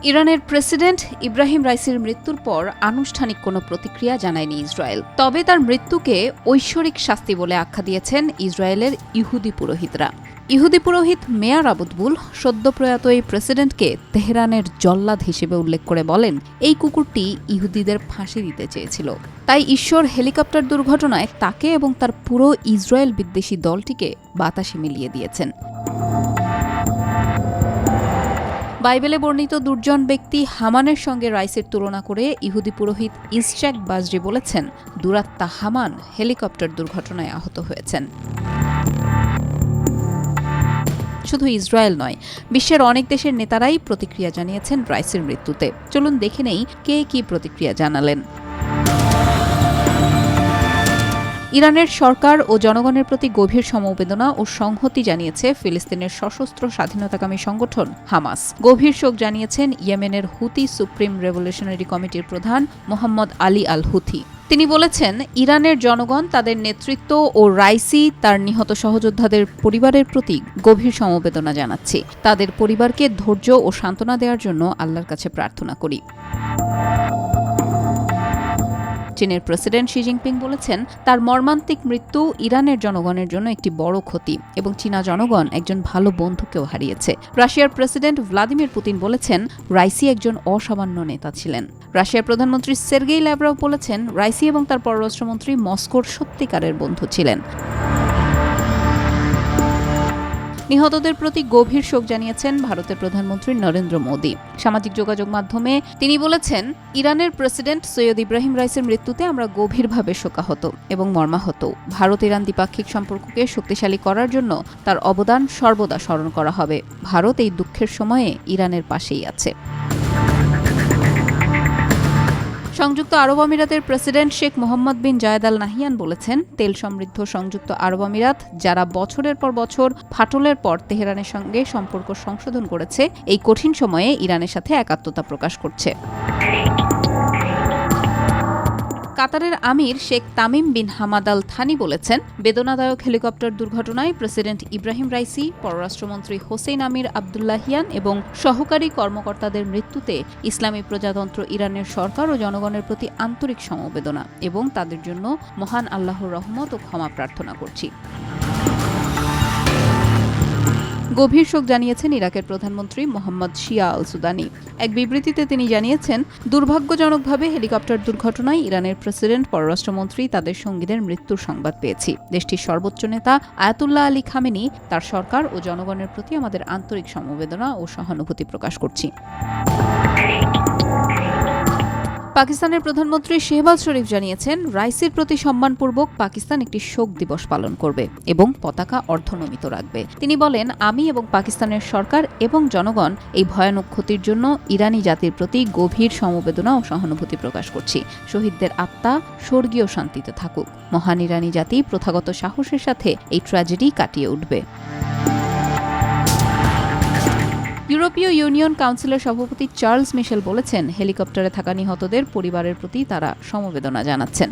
ইরানের প্রেসিডেন্ট ইব্রাহিম রাইসির মৃত্যুর পর আনুষ্ঠানিক কোনো প্রতিক্রিয়া জানায়নি ইসরায়েল। তবে তার মৃত্যুকে ঐশ্বরিক শাস্তি বলে আখ্যা দিয়েছেন ইসরায়েলের ইহুদি পুরোহিতরা। ইহুদি পুরোহিত মেয়ার আবুতবুল সদ্যপ্রয়াত এই প্রেসিডেন্টকে তেহরানের জল্লাদ হিসেবে উল্লেখ করে বলেন, এই কুকুরটি ইহুদিদের ফাঁসি দিতে চেয়েছিল। তাই ঈশ্বর হেলিকপ্টার দুর্ঘটনায় তাকে এবং তার পুরো ইসরায়েল বিদ্বেষী দলটিকে বাতাসে মিলিয়ে দিয়েছেন। বাইবেলে বর্ণিত দুর্জন ব্যক্তি হামানের সঙ্গে রাইসের তুলনা করে ইহুদি পুরোহিত ইসচাক বাজরি বলেছেন, দুরাত্মা হামান হেলিকপ্টার দুর্ঘটনায় আহত হয়েছেন। শুধু ইসরায়েল নয়, বিশ্বের অনেক দেশের নেতারাই প্রতিক্রিয়া জানিয়েছেন রাইসের মৃত্যুতে। চলুন দেখে নেই কে কী প্রতিক্রিয়া জানালেন। ইরানের সরকার ও জনগণের প্রতি গভীর সমবেদনা ও সংহতি জানিয়েছে ফিলিস্তিনের সশস্ত্র স্বাধীনতাকামী সংগঠন হামাস। গভীর শোক জানিয়েছেন ইয়েমেনের হুতি সুপ্রিম রেভলিউশনারি কমিটির প্রধান মোহাম্মদ আলী আল হুথি। তিনি বলেছেন, ইরানের জনগণ তাদের নেতৃত্ব ও রাইসি তার নিহত সহযোদ্ধাদের পরিবারের প্রতি গভীর সমবেদনা জানাচ্ছি। তাদের পরিবারকে ধৈর্য ও সান্ত্বনা দেওয়ার জন্য আল্লাহর কাছে প্রার্থনা করি। চীনের প্রেসিডেন্ট শি জিনপিং বলেছেন, তার মর্মান্তিক মৃত্যু ইরানের জনগণের জন্য একটি বড় ক্ষতি এবং চীনা জনগণ একজন ভালো বন্ধুকেও হারিয়েছে। রাশিয়ার প্রেসিডেন্ট ভ্লাদিমির পুতিন বলেছেন, রাইসি একজন অসামান্য নেতা ছিলেন। রাশিয়ার প্রধানমন্ত্রী সের্গেই ল্যাভরভ বলেছেন, রাইসি এবং তার পররাষ্ট্রমন্ত্রী মস্কোর সত্যিকারের বন্ধু ছিলেন। নিহতদের প্রতি গভীর শোক জানিয়েছেন ভারতের প্রধানমন্ত্রী নরেন্দ্র মোদী। সামাজিক যোগাযোগ মাধ্যমে তিনি বলেছেন, ইরানের প্রেসিডেন্ট সৈয়দ ইব্রাহিম রাইসের মৃত্যুতে আমরা গভীরভাবে শোকাহত এবং মর্মাহত। ভারত ইরান দ্বিপাক্ষিক সম্পর্ককে শক্তিশালী করার জন্য তার অবদান সর্বদা স্মরণ করা হবে। ভারত এই দুঃখের সময়ে ইরানের পাশেই আছে। সংযুক্ত আরব আমিরাতের প্রেসিডেন্ট শেখ মোহাম্মদ বিন জায়েদ আল নাহিয়ান বলেছেন, তেল সমৃদ্ধ সংযুক্ত আরব আমিরাত, যারা বছরের পর বছর ফাটলের পর তেহরানের সঙ্গে সম্পর্ক সংশোধন করেছে, এই কঠিন সময়ে ইরানের সাথে একাত্মতা প্রকাশ করছে। কাতারের আমির Sheikh Tamim bin Hamad Al Thani বলেছেন, বেদনাদায়ক হেলিকপ্টার দুর্ঘটনায় প্রেসিডেন্ট ইব্রাহিম রাইসি, পররাষ্ট্রমন্ত্রী হোসেইন আমির আবদুল্লাহিয়ান এবং সহকারী কর্মকর্তাদের মৃত্যুতে ইসলামী প্রজাতন্ত্র ইরানের সরকার ও জনগণের প্রতি আন্তরিক সমবেদনা এবং তাদের জন্য মহান আল্লাহর রহমত ও ক্ষমা প্রার্থনা করছি। গভীর শোক জানিয়েছেন ইরাকের প্রধানমন্ত্রী মোহাম্মদ শিয়া আল সুদানি। এক বিবৃতিতে তিনি জানিয়েছেন, দুর্ভাগ্যজনকভাবে হেলিকপ্টার দুর্ঘটনায় ইরানের প্রেসিডেন্ট, পররাষ্ট্রমন্ত্রী তাদের সঙ্গীদের মৃত্যুর সংবাদ পেয়েছি। দেশটির সর্বোচ্চ নেতা আয়াতুল্লাহ আলী খামেনি, তার সরকার ও জনগণের প্রতি আমাদের আন্তরিক সমবেদনা ও সহানুভূতি প্রকাশ করছি। পাকিস্তানের প্রধানমন্ত্রী শেহবাজ শরীফ জানিয়েছেন, রাইসির প্রতি সম্মানপূর্বক পাকিস্তান একটি শোক দিবস পালন করবে এবং পতাকা অর্ধনমিত রাখবে। তিনি বলেন, আমি এবং পাকিস্তানের সরকার এবং জনগণ এই ভয়ানক ক্ষতির জন্য ইরানি জাতির প্রতি গভীর সমবেদনা ও সহানুভূতি প্রকাশ করছি। শহীদদের আত্মা স্বর্গীয় শান্তিতে থাকুক। মহান ইরানি জাতি প্রথাগত সাহসের সাথে এই ট্র্যাজেডি কাটিয়ে উঠবে। ইউরোপীয় ইউনিয়ন কাউন্সিলের সভাপতি চার্লস মিশেল বলেছেন, হেলিকপ্টারে থাকা নিহতদের পরিবারের প্রতি তারা সমবেদনা জানাচ্ছেন।